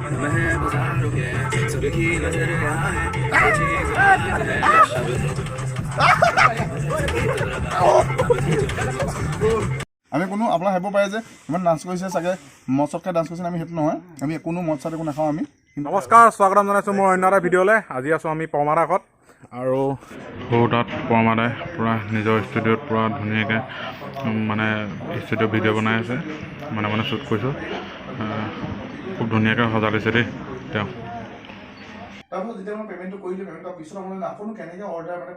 আমি কোনো আপোনাৰ ভাবিব পাৰে যে ইমান ডান্স কৰিছে চাগে মদ চদকৈ ডান্স কৰিছে আমি সেইটো নহয় আমি কোনো মদ চদ একো নাখাওঁ আমি নমস্কাৰ স্বাগতম জনাইছোঁ মোৰ অন্য এটা ভিডিঅ'লৈ আজি আছোঁ আমি পৰমাৰ আগত আৰু সৰু তাত পৰমাদাই পূৰা নিজৰ ষ্টুডিঅ'ত পূৰা ধুনীয়াকৈ মানে ষ্টুডিঅ' ভিডিঅ' বনাই আছে মানে শ্বুট কৰিছোঁ খুব ধুনীয়াকৈ সজা লৈছে দেই তেওঁ তাৰপিছত যেতিয়া মই পে'মেণ্টটো কৰিলোঁ পে'মেণ্টৰ পিছত আপোনাৰ আপুনি কেনেকৈ অৰ্ডাৰ মানে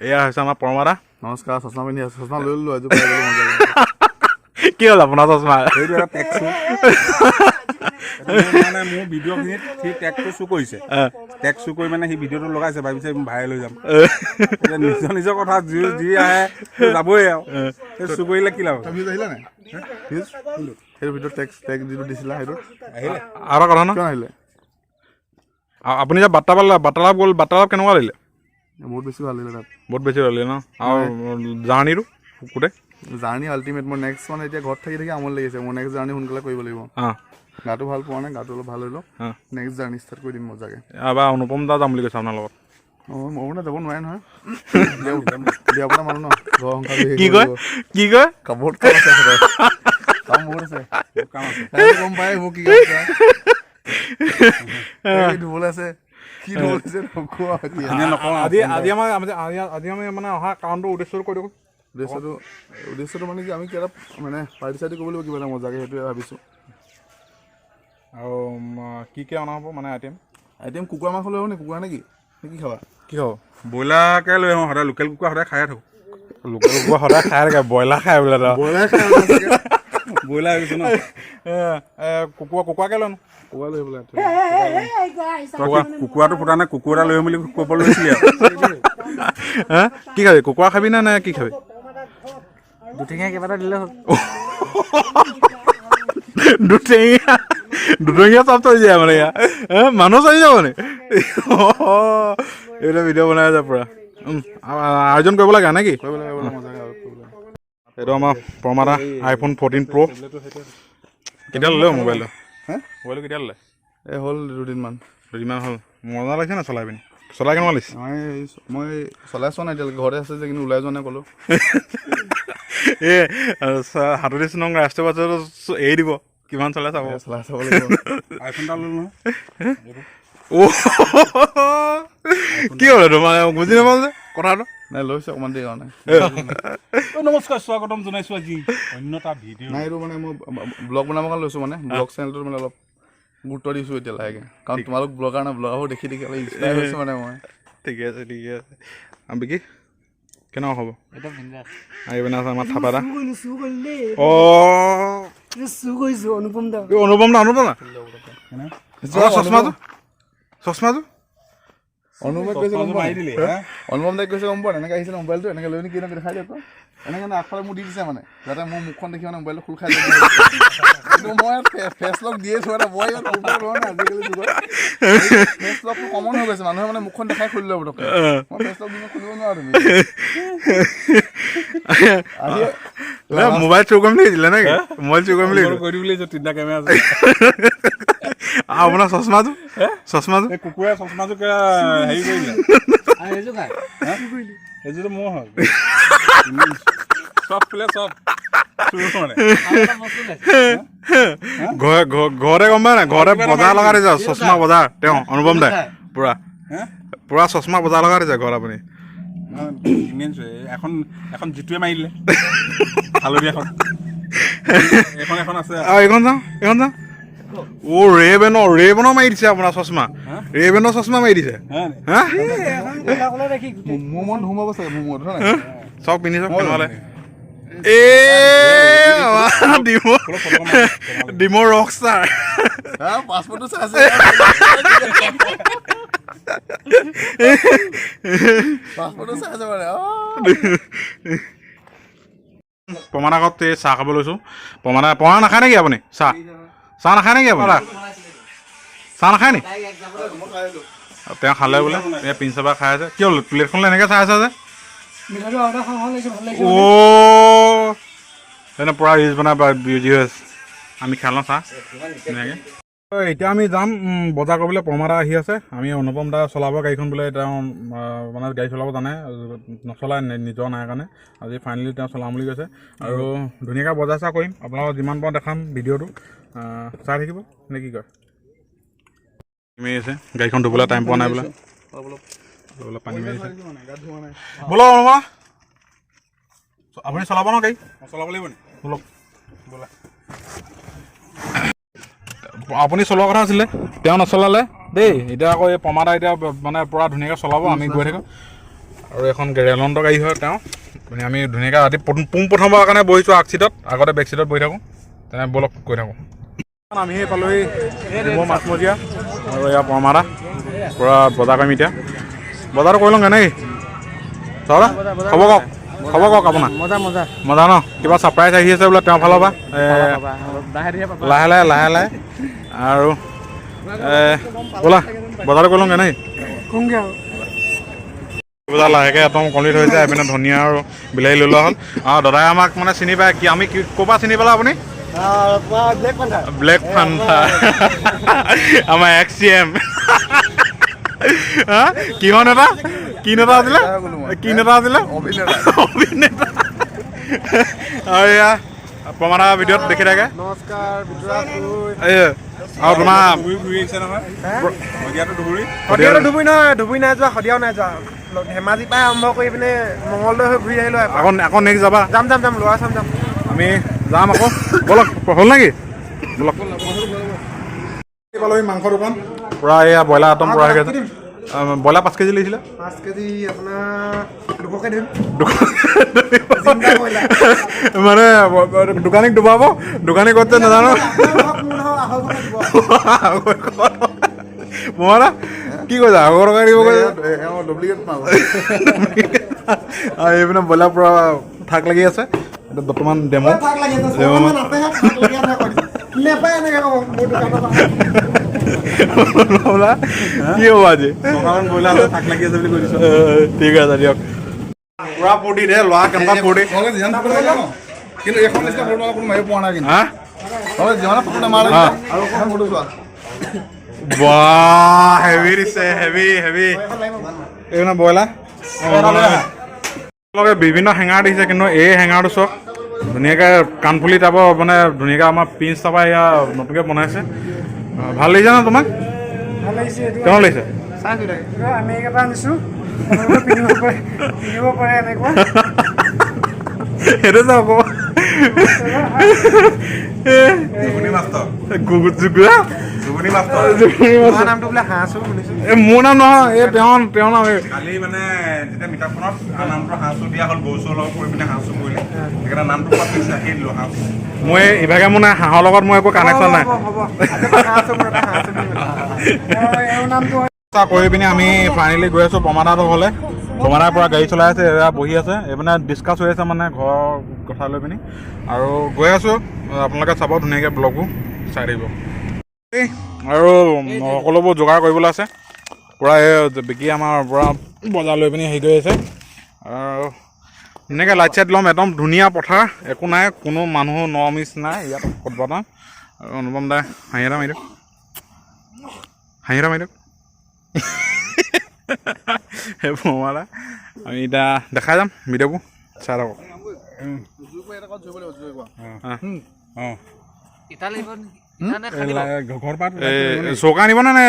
এয়া হৈছে আমাৰ পৰমাদা নমস্কাৰ চশমা পিন্ধি আছোঁ চশমা লৈ ল'লোঁ আজি কি হ'ল আপোনাৰ চশমা সেইটো এটা টেগ শ্বু মানে মোৰ ভিডিঅ'খিনিত সি টেগটো শ্বু কৰিছে টেগ শ্বু কৰি মানে সি ভিডিঅ'টো লগাইছে ভাবিছে ভাইৰেল হৈ যাম নিজৰ নিজৰ কথা যি আহে যাবই আৰু শ্বু কৰিলে কি লাভ আহিলে নাই সেইটো ভিডিঅ'ত টেগ যিটো দিছিলা সেইটো আহিলে আৰু কথা ন কিয় আহিলে আপুনি যে বাৰ্তালাপ গ'ল বাৰ্তালাপ কেনেকুৱা লাগিলে বহুত বেছি ভাল লাগিলে তাত বহুত বেছি ভাল লাগিলে ন আৰু জাৰ্ণিটো গোটেই জাৰ্ণি আল্টিমেট মোৰ নেক্সট মানে এতিয়া ঘৰত থাকি আমনি লাগিছে মোৰ নেক্সট জাৰ্ণি সোনকালে কৰিব লাগিব গাটো ভাল পোৱা নাই গাটো অলপ ভাল হৈ লওক নেক্সট জাৰ্ণি ষ্টাৰ্ট কৰি দিম মজাকৈ এবাৰ অনুপম দা যাম বুলি কৈছে আপোনাৰ লগত অঁ মই মানে যাব নোৱাৰে নহয় বিয়া পতা মানুহ ন ঘৰ সংসাৰ কি কয় কাপোৰত কাম আছে কাম বহুত আছে গম পায় মোক কি ধুবলৈ আছে কি ধুবলৈ আজি আমি মানে অহা কাৰণটো উদ্দেশ্যটো কৈ দিওঁ উদ্দেশ্যটো মানে কি আমি কিবা মানে পাৰ্টি চাৰ্টি কৰিব লাগিব কিবা এটা মজাকৈ সেইটোৱে ভাবিছোঁ আৰু কি অনা হ'ব মানে আইটেম কুকুৰা মাংস লৈ আহোঁ নে কুকুৰা নে কি খাবা কি হ'ব ব্ৰইলাৰকে লৈ আহোঁ সদায় লোকেল কুকুৰা সদায় খায়ে থাকোঁ লোকেল কুকুৰা সদায় খাই থাকে ব্ৰইলাৰ খাই বোলে ব্ৰইলাৰ আহিছোঁ ন কুকুৰাকে লৈ কুকুৰা লৈ বোলে কুকুৰাটো ফুটা নাই কুকুৰ এটা লৈ আহিম বুলি ক'ব লৈছিলি কি খাবি কুকুৰা খাবি নে কি খাবি দুটিঙীয়া কিবা এটা দিলে হ'ল দুটঙীয়া চব থৈ যায় মানে ইয়াৰ মানুহ চলি যাব মানে এইটো ভিডিঅ' বনাই আছে পূৰা আয়োজন কৰিব লাগে নে কি এইটো আমাৰ পৰমাদা আইফোন 14 Pro কেতিয়া ল'লে মোবাইলটো কেতিয়া ল'লে এই হ'ল দুদিনমান হ'ল মজা লাগিছে নাই চলাই পিনি চলাই কেনেকুৱা লাগিছে মই চলাই চোৱা নাই এতিয়ালৈকে ঘৰতে আছে যে কিন্তু ওলাই যোৱা নাই ক'লোঁ এই 37 নং ৰাষ্ট্ৰীয় পথত এৰি দিব কিমান চলাই চাব লাগিব আইফোন এটা ল'লোঁ নহয় কি হ'ল তোমাৰ বুজি নাপাওঁ যে কথাটো নাই লৈছোঁ অকণমান দেৰি কাৰণে নমস্কাৰ স্বাগতম জনাইছোঁ আজি অন্য এটা ভিডিঅ' নাই এইটো মানে মই ব্লগ বনাবৰ কাৰণে লৈছোঁ মানে ব্লগ চেনেলটোত মানে অলপ গুৰুত্ব দিছোঁ এতিয়া লাহেকৈ কাৰণ তোমালোক ব্লগাৰ না ব্লগাৰবোৰ দেখি অলপ ইনস্পায়াৰ হৈছোঁ মানে মই ঠিকে আছে বিকি কেনেকুৱা হ'ব আহি পিনে আছে আমাৰ থাপাদা অনুপম দা চশমাটো অনুপম দাই কৈছে গম পোৱা এনেকৈ আহিছিলে মোবাইলটো এনেকৈ লৈ কি এনেকৈ দেখাই দিয়ক এনেকৈ আগফালে মোক দি দিছে মানে যাতে মোৰ মুখখন দেখি মানে মোবাইলটো খোল খাই যায় মই ফেচ লক দিয়ে থোৱা এটা মই ইমান আজিকালি যুগত ফেচ লকটো কমন হৈ গৈছে মানুহে মানে মুখখন দেখাই খুলি ল'ব পটককৈ মই ফেচ লক দিলে খুলিব নোৱাৰোঁ তুমি মোবাইল চুৰ কৰিম বুলি দিলে নেকি মোবাইল চুৰ কৰিম কৰি বুলি তিনিটা কেমেৰা আছে আপোনাৰ চশমাটো কুকুৰে চশমাটো হেৰি কৰিলে সেইযোৰটো মোৰ হ'ল চব ফুলে চব ঘৰতে গম পাই নাই ঘৰতে বজাৰ লগাই দিছে চশমা বজাৰ তেওঁ অনুপম দাই পুৰা চশমা বজাৰ লগাই দিছে ঘৰত আপুনি এখন যিটোৱে মাৰি দিলে হালধীয়াখন এখন আছে এইখন যাওঁ ৰেবেনৰ মাৰি দিছে আপোনাৰ চশমা ৰেবেনৰ চশমা মাৰি দিছে মোৰ মন সোমাব চাগে মোৰ মন চব পিন্ধি চব কেনেকুৱালে ডিমৰ ৰকষ্টাৰ পাছপৰ্টটো চাইছে মানে পমাৰ আগত এই চাহ খাব লৈছোঁ পমা নাখায় নেকি আপুনি চাহ নাখায় নেকি আপুনি চাহ নাখায় নি তেওঁ খালে বোলে তেওঁ পিন চাবা খাই আছে কি হ'ল প্লেটখনলৈ এনেকৈ চাই আছে যে পূৰা ৰিলচ বনাই বিজি হৈ আছে আমি খাই লওঁ চাহ ধুনীয়াকৈ এতিয়া আমি যাম বজাৰ কৰিবলৈ পৰমাদা আহি আছে আমি অনুপম দা চলাব গাড়ীখন বোলে তেওঁ মানে গাড়ী চলাব জানে নচলাই নিজৰ নাই কাৰণে আজি ফাইনেলি তেওঁ চলাম বুলি কৈছে আৰু ধুনীয়াকৈ বজাৰ চা কৰিম আপোনালোকক যিমান পাৰোঁ দেখাম ভিডিঅ'টো চাই থাকিব নে কি কয় আছে গাড়ীখন ধুবলৈ টাইম পোৱা নাই বোলে পানী মাৰিছে বোলো অনুপম আপুনি চলাব ন গাড়ী চলাব লাগিব নি বলক ব'লা আপুনি চলোৱা কথা আছিলে তেওঁ নচলালে দেই এতিয়া আকৌ এই পমাদা এতিয়া মানে পূৰা ধুনীয়াকৈ চলাব আমি গৈ থাকোঁ আৰু এখন ৰেলন্ত গাড়ী হয় তেওঁ আমি ধুনীয়াকৈ ৰাতি পোনপ্ৰথমবাৰৰ কাৰণে বহিছোঁ আগ চিটত আগতে বেক চিটত বহি থাকোঁ তেনে বলক গৈ থাকোঁ আমি পালোহি মাছমৰীয়া আৰু এয়া পমাদা পূৰা বজাৰ কৰিম এতিয়া বজাৰটো কৰি লওঁগৈ নেকি চাবা খবৰ কওক খবৰ কওক আপোনাৰ মজা ন কিবা ছাৰপ্ৰাইজ আহি আছে বোলে তেওঁৰ ফালৰ পৰা লাহে লাহে আৰু ব'লা বজাৰটো কৰি লওঁগৈ নেকি বজাৰ লাহেকৈ একদম কমপ্লিট হৈছে এইপিনে ধনিয়া আৰু বিলাহী লৈ লোৱা হ'ল আৰু দাদাই আমাক মানে চিনি পায় কি আমি ক'ৰ পৰা চিনি পালে আপুনি ব্লেক ফান্থা আমাৰ XCM কিহৰ নেতা কি নেতা আছিলে অভিনেতা আৰু এয়া পমাদা ভিডিঅ'ত দেখি থাকে আৰু তোমাৰ ধুবুৰী নাই যোৱা সদিয়াও নাই যোৱা ধেমাজি পাই আৰম্ভ কৰি পিনে মঙলদৈ হৈ ঘূৰি আহিলোঁ আকৌ নেক্সট যাবা যাম ল'ৰা চাম যাম আমি যাম আকৌ বলক হ'ল নেকি বলক পালোহি মাংস দোকান পূৰা এয়া ব্ৰইলাৰ একদম পূৰা হৈ গৈছে ব্ৰইলাৰ 5 কেজি লাগিছিলে 5 কেজি আপোনাৰ 200কে দিম মানে দোকানীক ডুবাব দোকানী ক'ত নাজানো মৰা কি কৈছা আগৰ টকা দিব ডুপ্লিকেট মাল আৰু এইপিনে ব্ৰইলাৰ পূৰা ঠাক লাগি আছে এতিয়া বৰ্তমান ডেমো কি হ'ব আজি ঠিক আছে দিয়ক পুৰা ফূৰ্তি দে ল'ৰা কেনেকুৱা ফূৰ্তি কিন্তু এখন নিচিনা ফটো কোনো মাৰিব পৰা নাই কিন্তু যিমানে ফটো নামাৰে আৰু এখন ফটো চোৱা বাহ হেভি দিছে হেভি এইপিনে ব্ৰইলাৰ বিভিন্ন হেঙাৰ দিছে কিন্তু এই হেঙাৰটো চাওক ধুনীয়াকৈ কাণফুলি টাইপৰ মানে ধুনীয়াকৈ আমাৰ পিঞ্চ টাইপৰ এয়া নতুনকৈ বনাইছে ভাল লাগিছে ন তোমাক কেনে লাগিছে আমেৰিকাৰ পৰা আনিছোঁ পিন্ধিব পাৰে এনেকুৱা সেইটো চাওক নামটো বোলে হাঁহচো শুনিছোঁ মোৰ নাম নহয় এই তেওঁৰ নাম কালি মানে যেতিয়া মিটাৰখনত নামটো হাঁহচু দিয়া হ'ল গৰু চৰুৰ লগত কৰি পিনে হাঁহচু কৰিলে সেইকাৰণে নামটো পাতিছে আহি দিলোঁ হাঁহচু মই ইভাগে মোৰ নাই হাঁহৰ লগত মই একো কানেকশ্যন নাই কৰি পিনি আমি ফাইনেলি গৈ আছোঁ পমাদাটো হ'লে পমাদাৰ পৰা গাড়ী চলাই আছে এয়া বহি আছে এইপিনে ডিছকাছ হৈ আছে মানে ঘৰৰ কথা লৈ পিনি আৰু গৈ আছোঁ আপোনালোকে চাব ধুনীয়াকৈ ব্লগবোৰ চাই থাকিব আৰু সকলোবোৰ যোগাৰ কৰিবলৈ আছে পূৰা এই বিকি আমাৰ পৰা বজাৰ লৈ পিনি হেৰি কৰি আছে আৰু ধুনীয়াকৈ লাইট চাইট ল'ম একদম ধুনীয়া পথাৰ একো নাই কোনো মানুহ নমিছ নাই ইয়াত ক'ৰবাত আৰু অনুপম দাই হাঁহি এটা মাৰি দিয়ক সেইবোৰ পমাদা আমি এতিয়া দেখাই যাম ভিডিঅ'বোৰ চাই থাকক চৌকা আনিব নে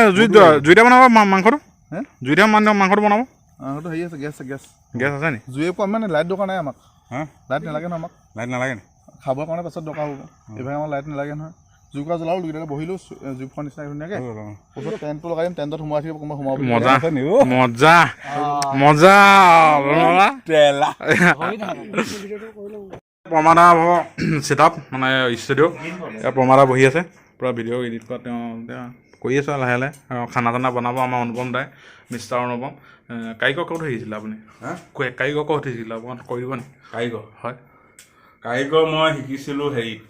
জুইতে বনাব মাংসটো জুইতে মাংসটো বনাব সেইটো হেৰি আছে গেছ আছে নি জুয়ে পোৱা মানে লাইট দৰকাৰ নাই আমাক লাইট নালাগে নহয় আমাক লাইট নালাগে নি খাবৰ কাৰণে পাছত দৰকাৰ হ'ব এইভাগে আমাৰ লাইট নালাগে নহয় জুইকুৰা জ্বলালোঁ দুইটাকে বহিলোঁ জুই খোৱাৰ নিচিনা ধুনীয়াকৈ ওচৰত টেণ্টটো লগাই দিম টেণ্টত সোমাই থাকিব কোনোবা সোমাব মজা পমাদা ছেটআপ মানে ষ্টুডিঅ' ইয়াত পমাদা বহি আছে পূৰা ভিডিঅ' এডিট কৰা তেওঁ কৰি আছোঁ আৰু লাহে খানা চানা বনাব আমাৰ অনুপম দাই মিষ্টাৰ অনুপম কাৰিকৰ ক'ত শিকিছিলে আপুনি কাৰিকৰ ক'ত শিকিছিলে অকণমান কৈ দিব নি কাৰিকৰ হয় কাৰিকৰ মই শিকিছিলোঁ হেৰিত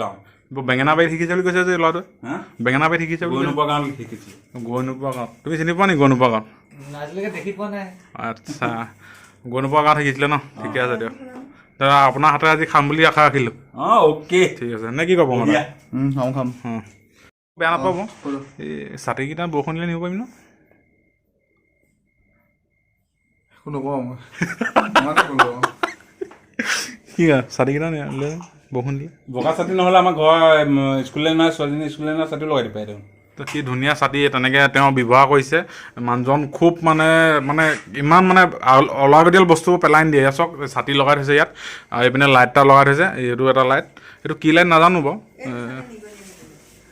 গাঁও বেঙেনা বাৰীত শিকিছে বুলি কৈছে যে ল'ৰাটোৱে বেঙেনা বাৰীত শিকিছে গৈ নোপোৱা গাঁৱত শিকিছিলোঁ গৈ নোপোৱা গাঁৱত তুমি চিনি পোৱা নি গৈ নোপোৱা গাঁৱত দেখি পোৱা নাই আচ্ছা গৈ নোপোৱা গাঁৱত শিকিছিলে ন ঠিকে আছে দিয়ক দাদা আপোনাৰ হাতে আজি খাম বুলি আশা ৰাখিলোঁ অ'কে ঠিক আছে নে কি ক'ব মানে খাম বেয়া নাপাব এই ছাতিকেইটা বৰষুণ দিলে নিব পাৰিম ন একো নকওঁ মই কি ছাতিকেইটা নিলে বৰষুণ দিলে বগা ছাতি নহ'লে আমাৰ ঘৰ স্কুললৈ নাই ছোৱালীজনী স্কুললৈ নাই ছাতি লগাই দিব পাৰে তো কি ধুনীয়া ছাতি তেনেকৈ তেওঁ ব্যৱহাৰ কৰিছে মানুহজন খুব মানে ইমান মানে অলাগতিয়াল বস্তুবোৰ পেলাই নিদিয়ে ইয়াত চাওক ছাতি লগাই থৈছে ইয়াত আৰু এইপিনে লাইট এটা লগাই থৈছে এইটো এটা লাইট এইটো কি লাইট নাজানো বাৰু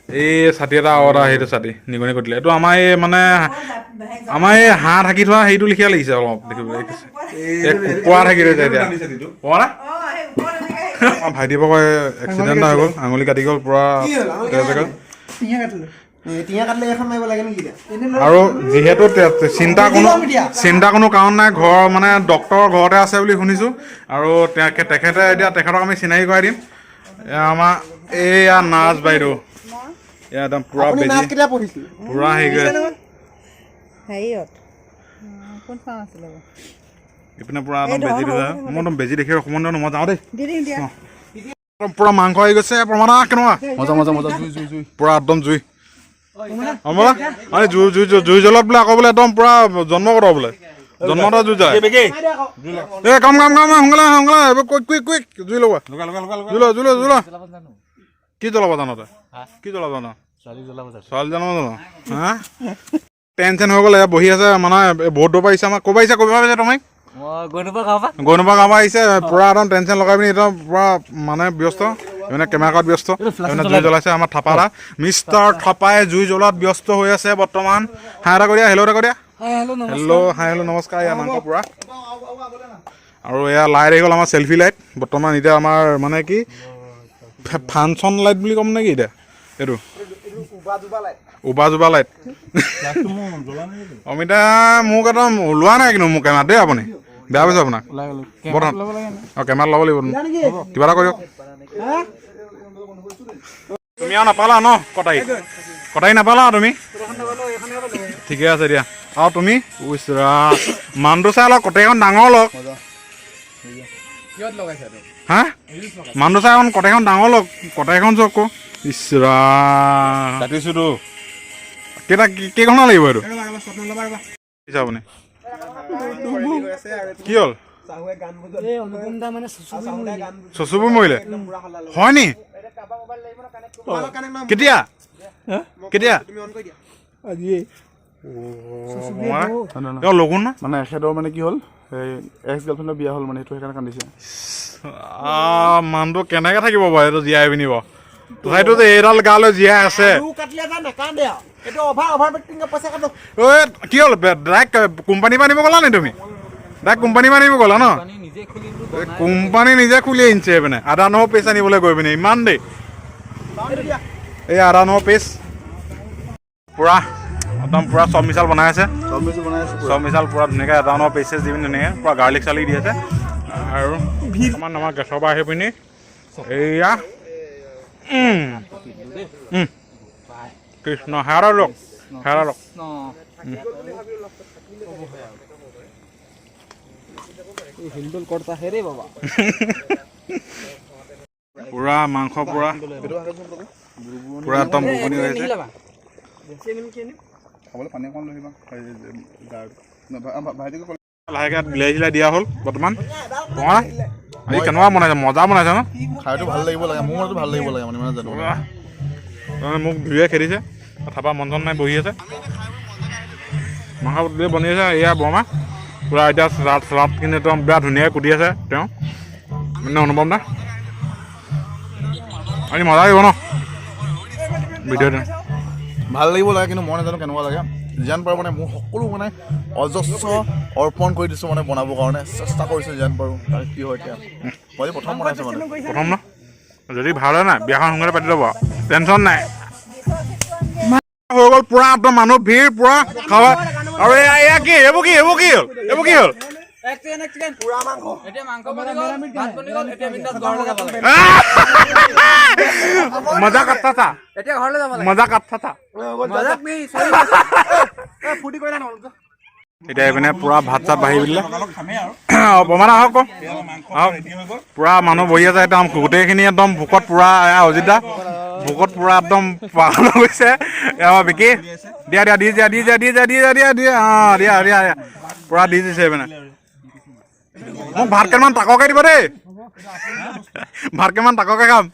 এই ছাতি এটা আৰু সেইটো ছাতি নিগনি কৰি দিলে এইটো আমাৰ এই মানে আমাৰ এই হাঁহ থাকি থোৱা সেইটো লিখিয়া লাগিছে অলপ দেখিবলৈ কুকুৰা থাকি ৰৈছে এতিয়া কোৱা নাই ভাইটিৰ পৰা এক্সিডেণ্ট হৈ গ'ল আঙুলি কাটি গ'ল পূৰা আৰু যিহেতু চিন্তা কোনো কাৰণ নাই ঘৰ মানে ডক্তৰৰ ঘৰতে আছে বুলি শুনিছোঁ আৰু তেখেতে এতিয়া তেখেতক আমি চিনাকি কৰাই দিম আমাৰ এইয়া নাৰ্ছ বাইদেউ এয়া একদম পূৰা বেজি পূৰা হেৰি কৰে ইপিনে পূৰা একদম বেজি দিছে মই একদম বেজি দেখি অকণমান মই যাওঁ দেই পূৰা মাংস আহি গৈছে প্ৰমাণা কেনেকুৱা মজা জুই পূৰা একদম জুই জুই জ্বলত বোলে আকৌ বোলে একদম পূৰা জন্মগত বোলে জন্মতে জুই যায় এই কাম সোনকালে কুইক জুই লগা জুই লোৱা কি জ্বলাব জানো তই কি জ্বলাব জানো ছোৱালী জানো হা টেনশ্যন হৈ গ'লে বহি আছে মানে বহুত দূৰ পৰা আহিছে আমাক ক'ব আহিছে তুমি গৈনুপা গাঁৱৰ আহিছে পূৰা একদম টেনশ্যন লগাই পিনি একদম পূৰা মানে ব্যস্ত মানে কেমেৰাত ব্যস্ত জুই জ্বলাইছে আমাৰ থাপাৰা মিষ্টাৰ থাপাই জুই জ্বলোৱাত ব্যস্ত হৈ আছে বৰ্তমান হাই এটা কৰি দিয়া হেল্ল' এটা কৰি দিয়া হেল্ল' নমস্কাৰ এয়া মাংস পূৰা আৰু এয়া লাইট আহি গ'ল আমাৰ চেল্ফি লাইট বৰ্তমান এতিয়া আমাৰ মানে কি ফাংচন লাইট বুলি ক'ম নেকি এতিয়া এইটো উবা লাইট অমিতা মোক একদম ওলোৱা নাই কিন্তু মোক কেমেৰাত দেই আপুনি বেয়া পাইছোঁ আপোনাক অঁ কেমেৰাত ল'ব লাগিব কিবা এটা কৰিয়ক তুমি আৰু নাপালা ন কটাৰী নাপালা তুমি ঠিকে আছে দিয়া আৰু তুমি মানুহটো চাই অলপ কটাৰীখন ডাঙৰ লওক হা মানুহটো চাই এখন কটাৰীখন ডাঙৰ লওক কটাৰীখন চাওক আকৌ ইছৰা কাটিছোঁতো কেইখনৰ লাগিব এইটো আপুনি কি হ'ল চচুবোৰ মৰিলে হয় নি কেতিয়া লগুণ ন মানে এখেতৰ মানে কি হ'ল এই এক্স গাৰ্লফ্ৰেণ্ডৰ বিয়া হ'ল মানে সেইটো সেইকাৰণে কান্দিছে মানুহটো কেনেকে থাকিব বাৰু এইটো জীয়াই পিনিব তথাপিতো যে এইডাল গালৈ জীয়াই আছে কি হ'ল ডাইৰেক্ট কোম্পানীৰ পৰা নিব গ'লা নি তুমি ডাইৰেক্ট কোম্পানীৰ পৰা নিব গ'লা ন কোম্পানী নিজে খুলি আনিছে এইপিনে আদা নহৰু পেষ্ট আনিবলৈ গৈ পিনে ইমান দেই এই আদা নহৰু পেষ্ট পূৰা একদম পূৰা চব মিচাল বনাই আছে চব মিচাল পূৰা ধুনীয়াকৈ আদা নহৰু পেষ্ট দি পিনি ধুনীয়াকৈ পূৰা গাৰ্লিক চাৰ্লিক দি আছে আৰু আমাৰ গেছৰ পৰা আহি পিনি এইয়া কৃষ্ণ হেৰা লওক পুৰা মাংস পুৰা একদম বুকনি হৈ আছে লাহেকৈ বিলাহী চিলাই দিয়া হ'ল বৰ্তমান আজি কেনেকুৱা বনাইছে মজা বনাইছে ন খাইটো ভাল লাগিব লাগে মোৰ মনটো ভাল লাগিব লাগে মানে জানো মোক ভিউৱে খেদিছে থাপা মন চন নাই বহি আছে মাংস বনি আছে এয়া বৰমা পূৰা এতিয়া চালাড কিন্তু একদম বেয়া ধুনীয়াকৈ কুটি আছে তেওঁ মানে অনুভৱ নাই আজি মজা লাগিব ন ভিডিঅ'টো ভাল লাগিব লাগে কিন্তু মই নাজানো কেনেকুৱা লাগে যিমান পাৰোঁ মানে মোৰ সকলো মানে অজস্ৰ অৰ্পণ কৰি দিছোঁ মানে বনাবৰ কাৰণে চেষ্টা কৰিছোঁ যিমান পাৰোঁ তাৰ কি হয় এতিয়া মই প্ৰথম বনাইছোঁ মানে প্ৰথম ন যদি ভাল হয় নাই বিয়াখন সোনকালে পাতি ল'ব টেনশ্যন নাই হৈ গ'ল পূৰা একদম মানুহ ভিৰ পূৰা খাৱা আৰু এয়া কি এইবোৰ কি হ'ল মজা কাটতা থা এতিয়া এইপিনে পুৰা ভাত চাত বাঢ়ি দিলে প্ৰমাণ আহক আহক পুৰা মানুহ বহি আছে একদম গোটেইখিনি একদম ভোকত পুৰা অজিত দা ভোকত পুৰা একদম পাগল হৈছে বিকি দিয়া দিয়া দি দিয়া দি দিয়া দি দিয়া দি দিয়া দিয়া দিয়া অঁ দিয়া দিয়া দিয়া পুৰা দি দিছে এইপিনে মোক ভাত কেইটামান তাককে দিব দেই ভাত কেইটামান তাককে খাম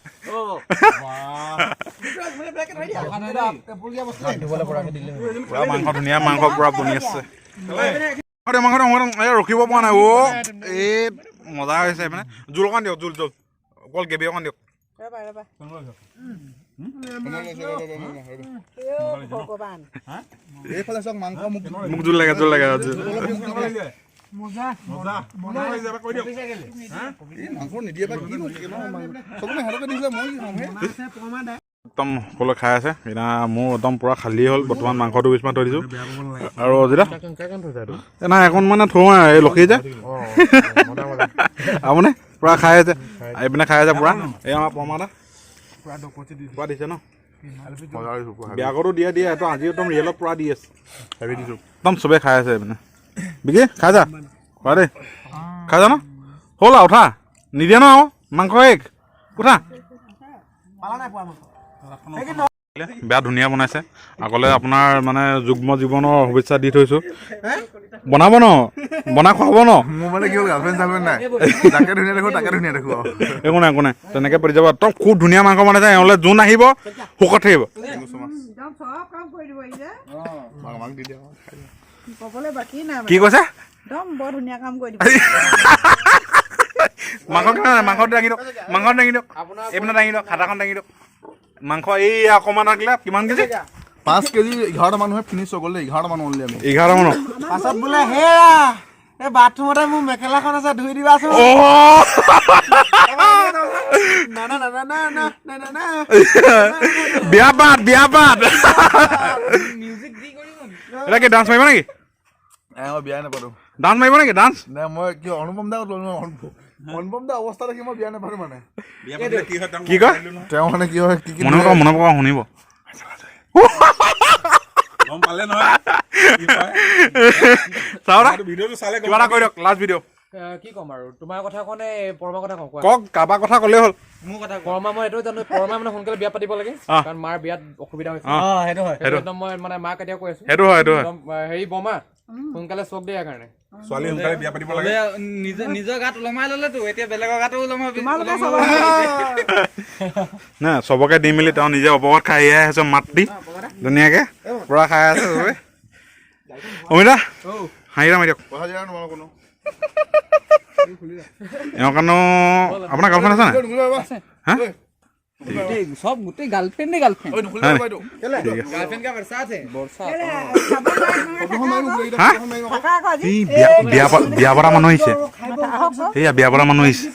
পুৰা মাংস ধুনীয়া মাংস পুৰা বনি আছে ৰখিব পৰা নাই অ' এই মজা হৈছে মানে জোল অকণ দিয়ক জোল জোল অকল গ্ৰেভি অকণ দিয়ক মোক জোল লাগে জোল লাগে একদম সকলোৱে খাই আছে এতিয়া মোৰ একদম পুৰা খালী হ'ল বৰ্তমান মাংসটো কিছুমান থৈ দিছোঁ আৰু যেতিয়া নাই এখন মানে থওঁ এই লক্ষী যে আপুনি পুৰা খাই আছে এইপিনে খাই আছে পুৰা এই আমাৰ প্ৰমাদা পুৰা দিছে ন বিয়াগতো দিয়ে দিয়ে এইটো আজি একদম ৰিয়েলত পুৰা দি আছে হেভি দিছোঁ একদম চবেই খাই আছে এইপিনে বিকি খাই যা খোৱা দেই খাই যা ন হ'ল আৰু উঠা নিদিয়ে ন আকৌ মাংস এক উঠা বেয়া ধুনীয়া বনাইছে আগলৈ আপোনাৰ মানে যুগ্ম জীৱনৰ শুভেচ্ছা দি থৈছোঁ বনাব ন বনাই খুৱাব ন মোৰ মানে কি হ'ল গাৰ্লফ্ৰেণ্ড চাৰ্লফ্ৰেণ্ড নাই তাকে ধুনীয়া দেখোঁ তাকে ধুনীয়া দেখোঁ একো নাই একো নাই তেনেকৈ পৰি যাব একদম খুব ধুনীয়া মাংস বনাইছে এওঁলৈ যোন আহিব সুখত থাকিব কি কৈছে মাংস কিমান মাংসটো দাঙি দিয়ক মাংসটো দাঙি দিয়ক এইপিনে দাঙি দিয়ক খাটাখন দাঙি দিয়ক মাংস এই অকণমান আছিলে কিমান কেজি 5 কেজি 11টা মানুহে ফিনিছ হৈ গ'ল 11টা মানুহ অনলি আমি 11 মানৰ পাছত বোলে হেৰা এই বাথৰুমতে মোৰ মেখেলাখন আছে ধুই দিবাচোন বিয়া পাত এটা কি ডান্স মাৰিব নেকি মই বিয়া নাপাতো ডান্স মাৰিব নেকি ডান্স নাই মই কি অনুপম দা অনুপম দা অৱস্থা দেখি মই বিয়া নাপাতো মানে কি কয় তেওঁ মানে কি হয় কি মনে পকা শুনিব গম পালে নহয় চাওৰা ভিডিঅ'টো চালে কিবা এটা কৈ দিয়ক লাষ্ট ভিডিঅ' কি ক'ম আৰু তোমাৰ কথা কনে পৰমা কথা কওঁ কওক কাৰোবাৰ কথা ক'লেই হ'ল মোৰ কথা পৰমা মই এইটো জানো পৰমা মানে সোনকালে বিয়া পাতিব লাগে কাৰণ মাৰ বিয়াত অসুবিধা হৈছে সেইটো হয় একদম মই মানে মাক এতিয়া কৈ আছো সেইটো হয় হেৰি বমা সোনকালে চক দিয়া কাৰণে ছোৱালী সোনকালে বিয়া পাতিব লাগে নিজৰ গাত ওলমাই ল'লেতো এতিয়া বেলেগৰ গাতো ওলমাই নাই চবকে দি মেলি তেওঁ নিজে অপঘাত খাই আহিয়ে আছে মাত দি ধুনীয়াকে পুৰা খাই আছে চবে অমিতা হাঁহিৰা মাৰি দিয়ক এওঁ কাৰণেও আপোনাৰ গাৰ্লফ্ৰেণ্ড আছে নাই হা सब गोटे गर्लफ्रेंड गर्लफ्रेंड गर्लफ्रेंड का बरसात है বিয়া পতা মানুহ আহিছে এইয়া বিয়া পতা মানুহ আহিছে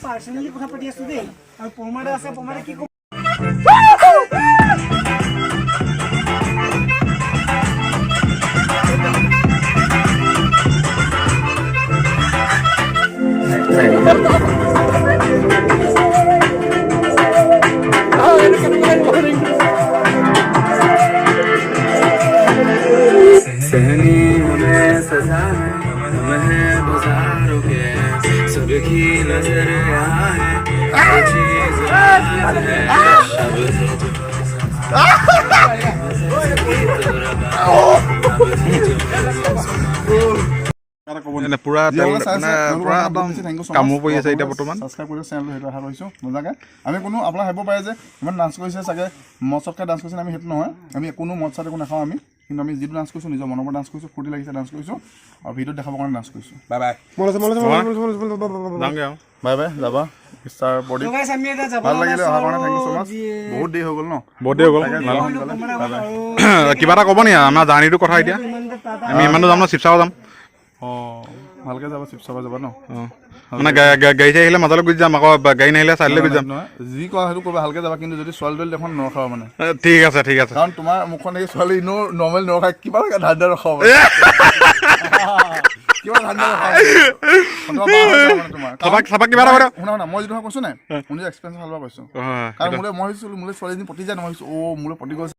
পুৰা কামো কৰি আছে এতিয়া বৰ্তমান ছাবস্ক্ৰাইব কৰি চেনেলটো সেইটো আশা কৰিছোঁ মজাকৈ আমি কোনো আপোনাৰ ভাবিব পাৰে যে ইমান ডান্স কৰিছে চাগে মদ চদকৈ ডান্স কৰিছে আমি সেইটো নহয় আমি কোনো মদ চাত একো নাখাওঁ আমি কিন্তু আমি যিটো ডান্স কৰিছোঁ নিজৰ মনৰ পৰা ডান্স কৰিছোঁ ফূৰ্তি লাগিছে ডান্স কৰিছোঁ আৰু ভিডিঅ'ত দেখাবৰ কাৰণে ডান্স কৰিছোঁ বাই বাই যাওঁগৈ আৰু বাই বাই যাবা ষ্টাৰ বডি ভাল লাগিলে অহাৰ কাৰণে থেংক ইউ ছ' মাছ বহুত দেৰি হৈ গ'ল ন বহুত দেৰি হৈ গ'ল কিবা এটা ক'ব নেকি আমাৰ জাৰ্ণিটোৰ কথা এতিয়া আমি ইমানো যাম ন শিৱসাগৰ যাম অঁ ভালকৈ যাবা শিৱসাগৰ যাবা ন অঁ মানে গাড়ী চাই আহিলে মাজলৈ গুচি যাম আকৌ গাড়ী নাহিলে চাইডলৈ গুচি যাম নহয় যি কোৱা সেইটো ক'বা ভালকৈ যাবা কিন্তু যদি ছোৱালী তোৱালী দেখোন নৰখাবা মানে ঠিক আছে ঠিক আছে কাৰণ তোমাৰ মুখখন দেখি ছোৱালী এনেও নৰ্মেল নৰখায় কিবা ধান্দা ৰখাব কিবা ধান্দা ৰখাব কিবা এটা শুনা শুনা মই যিটো কৈছোঁ নাই মোৰ নিজৰ এক্সপেৰিয়েঞ্চ ভাল পোৱা কৈছোঁ কাৰণ মোলৈ মই ভাবিছিলোঁ মোলৈ ছোৱালীজনী পতি যায় মই ভাবিছোঁ মোলৈ পতি গৈছে